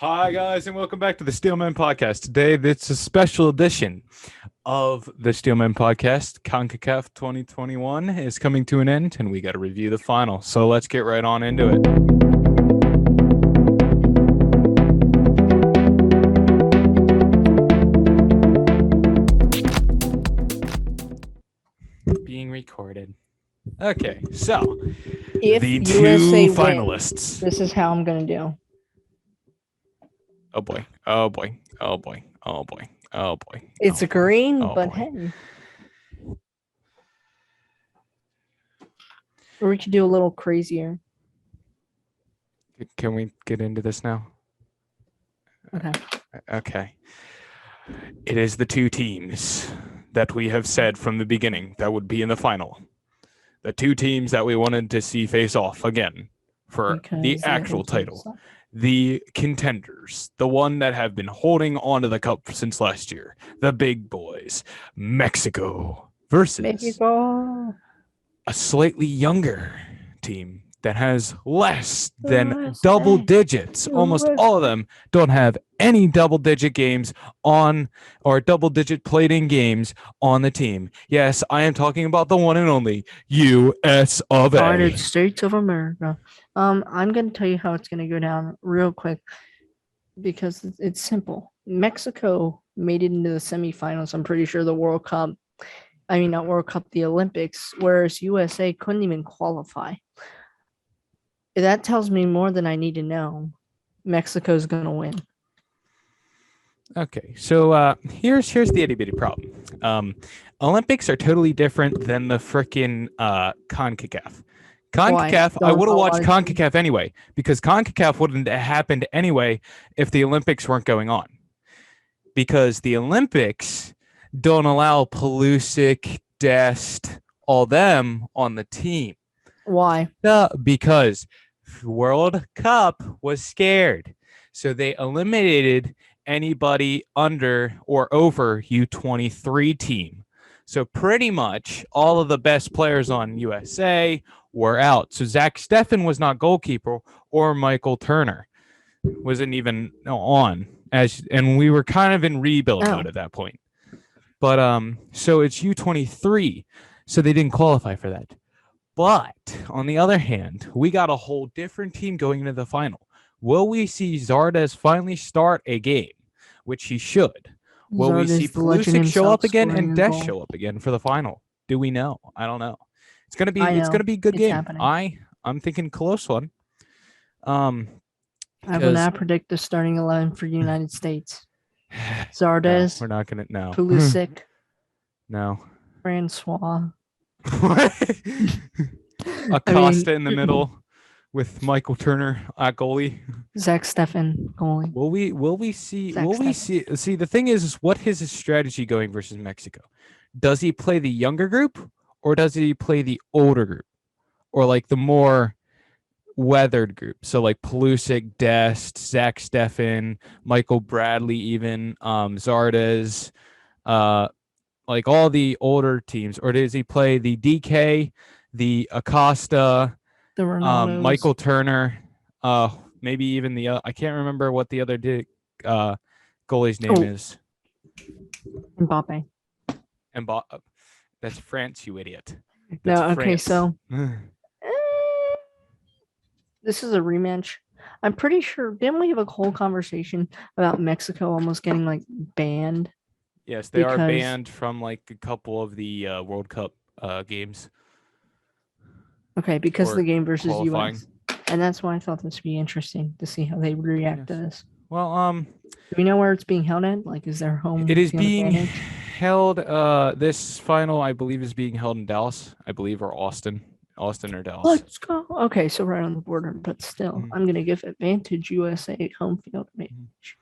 Hi, guys, and welcome back to the Steelman Podcast. Today, it's a special edition of the Steelman Podcast. CONCACAF 2021 is coming to an end, and we got to review the final. So let's get right on into it. Being recorded. Okay, so If the USA two wins, finalists. this is how I'm gonna do. Oh boy! Oh boy! Oh boy! Oh boy! Oh boy! It's oh a green, oh but boy. hey. Or we could do a little crazier. Can we get into this now? Okay. Okay. It is the two teams that we have said from the beginning that would be in the final. The two teams that we wanted to see face off again for Because the they actual have title. some- The contenders, the one that have been holding on to the cup since last year, the big boys, Mexico versus Mexico. a slightly younger team that has less than USA. double digits. Almost all of them don't have any double-digit games on or double-digit played-in games on the team. Yes, I am talking about the one and only U.S. of A. United States of America. I'm gonna tell you how it's gonna go down real quick because it's simple. Mexico made it into the semifinals. I'm pretty sure the World Cup. I mean, not World Cup, the Olympics, whereas USA couldn't even qualify. That tells me more than I need to know. Mexico's gonna win. Okay, so here's the itty bitty problem. Olympics are totally different than the frickin' CONCACAF. CONCACAF, I Don't would have know watched why. CONCACAF anyway, because CONCACAF wouldn't have happened anyway if the Olympics weren't going on. Because the Olympics don't allow Pulisic, Dest, all them on the team. Why? Because World Cup was scared. So they eliminated anybody under or over U23 team. So pretty much all of the best players on USA were out. So Zach Steffen was not goalkeeper, or Michael Turner wasn't even on, and we were kind of in rebuild mode at that point. But so it's U23, so they didn't qualify for that. But on the other hand, we got a whole different team going into the final. Will we see Zardes finally start a game, which he should? Will we see Pulisic show up again and Dest show up again for the final? Do we know? I don't know. It's gonna be a good It's game. happening. I'm thinking close one. I will because- not predict the starting 11 for United States. Zardes, we're not gonna no. Pulisic, No. Francois. Acosta in the middle with Michael Turner at goalie. Zach Steffen goalie. Will we see Zach see the thing is what is his strategy going versus Mexico? Does he play the younger group or does he play the older group? Or like the more weathered group? So like Pulisic, Dest, Zach Steffen, Michael Bradley, even Zardes, like all the older teams, or does he play the DK, the Acosta, The Ronaldos. Michael Turner, maybe even the I can't remember what the other goalie's name is. Mbappe. That's France, you idiot. No, That's okay, France. so this is a rematch. I'm pretty sure, didn't we have a whole conversation about Mexico almost getting like banned? Yes, they are because- banned from like a couple of the World Cup games. Okay, because Or of the game versus qualifying. US. And that's why I thought this would be interesting to see how they react to Yes. this. Well, Do we know where it's being held at? Like, is there home? it is field being advantage? held. This final, I believe, is being held in Dallas, I believe, or Austin or Dallas. Let's go. Okay, so right on the border, but still, Mhm. I'm gonna give advantage USA home field advantage.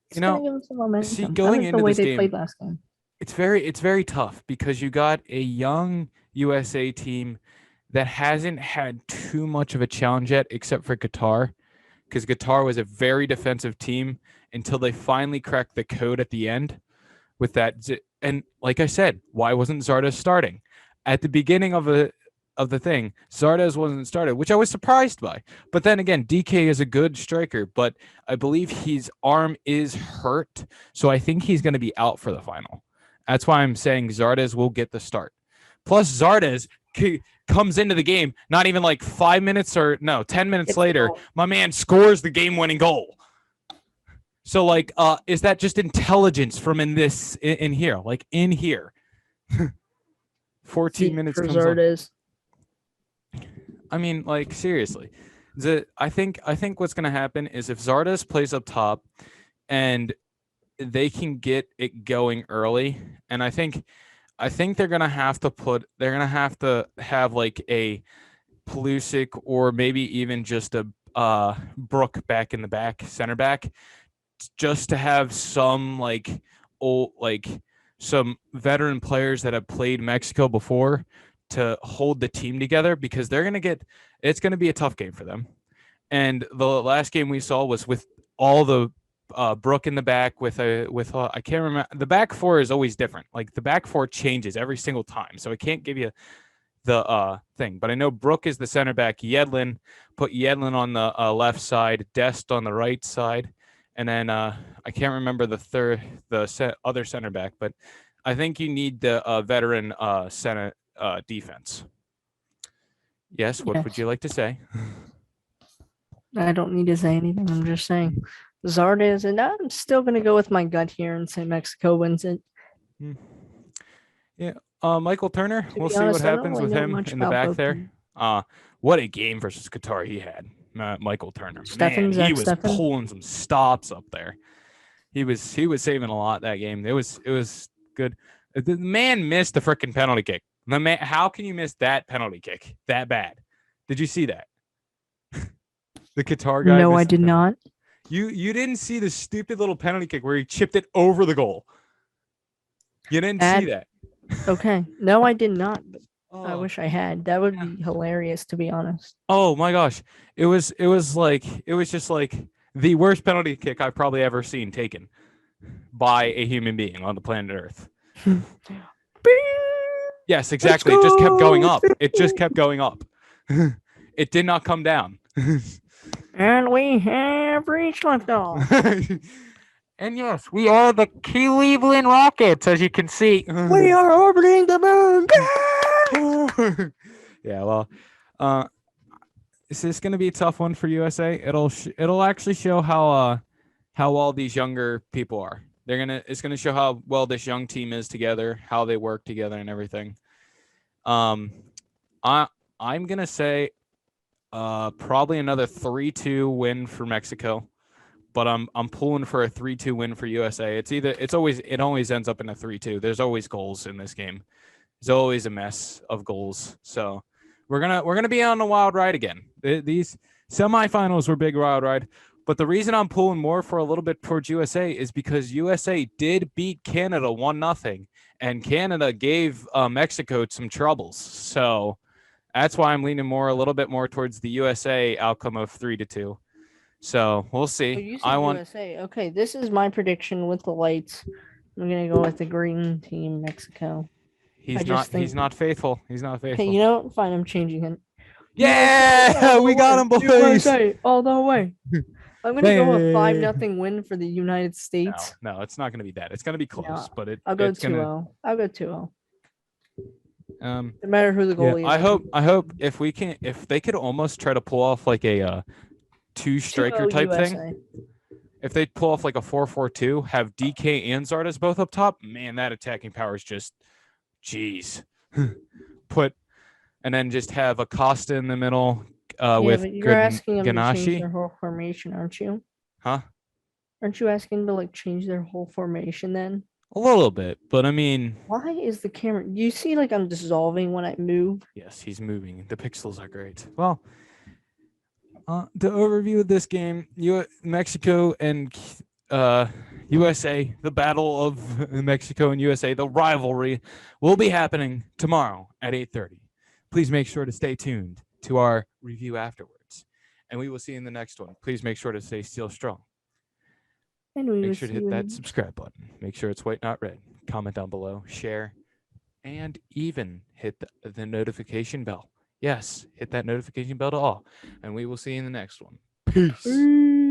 It's You know, gonna give them some momentum. see, I going like into the way this they game- played last game. It's very tough because you got a young USA team that hasn't had too much of a challenge yet, except for Qatar, because Qatar was a very defensive team until they finally cracked the code at the end with that. And like I said, why wasn't Zardes starting at the beginning of of the thing, Zardes wasn't started, which I was surprised by. But then again, DK is a good striker, but I believe his arm is hurt, so I think he's going to be out for the final. That's why I'm saying Zardes will get the start. Plus, Zardes comes into the game not even like 5 minutes or no 10 minutes later. My man scores the game-winning goal. So like, is that just intelligence from in here, like in here? 14 minutes comes Zardes. I mean, like seriously, I think what's gonna happen is if Zardes plays up top, and they can get it going early, and I think they're gonna have to have like a Pulisic or maybe even just a Brook back in the back, center back, just to have some some veteran players that have played Mexico before to hold the team together, because it's going to be a tough game for them. And the last game we saw was with all the Brook in the back with I can't remember. The back four is always different. Like the back four changes every single time. So I can't give you the thing, but I know Brook is the center back. Put Yedlin on the left side, Dest on the right side. And then I can't remember the other center back, but I think you need the veteran center defense. Yes, what would you like to say? I don't need to say anything. I'm just saying Zardes, and I'm still going to go with my gut here and say Mexico wins it. Yeah. Michael Turner, we'll see what happens with him in the back there. What a game versus Qatar he had. Michael Turner. Man, he was pulling some stops up there. He was saving a lot that game. It was good. The man missed the freaking penalty kick. The man, how can you miss that penalty kick that bad? Did you see that? The Qatar guy. No, I did not. You didn't see the stupid little penalty kick where he chipped it over the goal. You didn't see that. Okay. No, I did not. But I wish I had. That would be hilarious, to be honest. Oh my gosh. It was just like the worst penalty kick I've probably ever seen taken by a human being on the planet Earth. Yes, exactly. It just kept going up. It just kept going up. It did not come down. And we have reached liftoff. And yes, we are the Cleveland Rockets, as you can see. We are orbiting the moon. Yeah, well, is this going to be a tough one for USA? It'll actually show how well these younger people are. It's gonna show how well this young team is together, how they work together, and everything. I'm gonna say probably another 3-2 win for Mexico. But I'm pulling for a 3-2 win for USA. It always ends up in a 3-2. There's always goals in this game. There's always a mess of goals. So we're gonna be on a wild ride again. These semifinals were big wild ride. But the reason I'm pulling more for a little bit towards USA is because USA did beat Canada 1-0, and Canada gave Mexico some troubles. So that's why I'm leaning a little bit more towards the USA outcome of 3-2. So we'll see. USA. Okay, this is my prediction with the lights. I'm gonna go with the green team, Mexico. He's not faithful. He's not faithful. Okay, you know what? Fine, I'm changing it. Yeah, we got him, boys. USA, all the way. I'm gonna go a 5-0 win for the United States. No, it's not gonna be that. It's gonna be close, but I'll go 2-0. I'll go 2-0. No matter who the goalie is. I hope if they could almost try to pull off like a 2-striker type USA. thing. If they pull off like a 4-4-2, have DK and Zardes both up top, man, that attacking power is just, jeez. And then just have Acosta in the middle with you're asking them to Ganache. change their whole formation, aren't you? Huh? Aren't you asking them to change their whole formation then? A little bit, but I mean, why is the camera? Do you see I'm dissolving when I move? Yes, he's moving. The pixels are great. Well, the overview of this game, Mexico and USA, the battle of Mexico and USA, the rivalry, will be happening tomorrow at 8:30. Please make sure to stay tuned to our review afterwards, and we will see you in the next one. Please make sure to stay still strong. And make sure to hit that subscribe button. Make sure it's white, not red. Comment down below, share, and even hit the notification bell. Yes, hit that notification bell to all, and we will see you in the next one. Peace. Peace.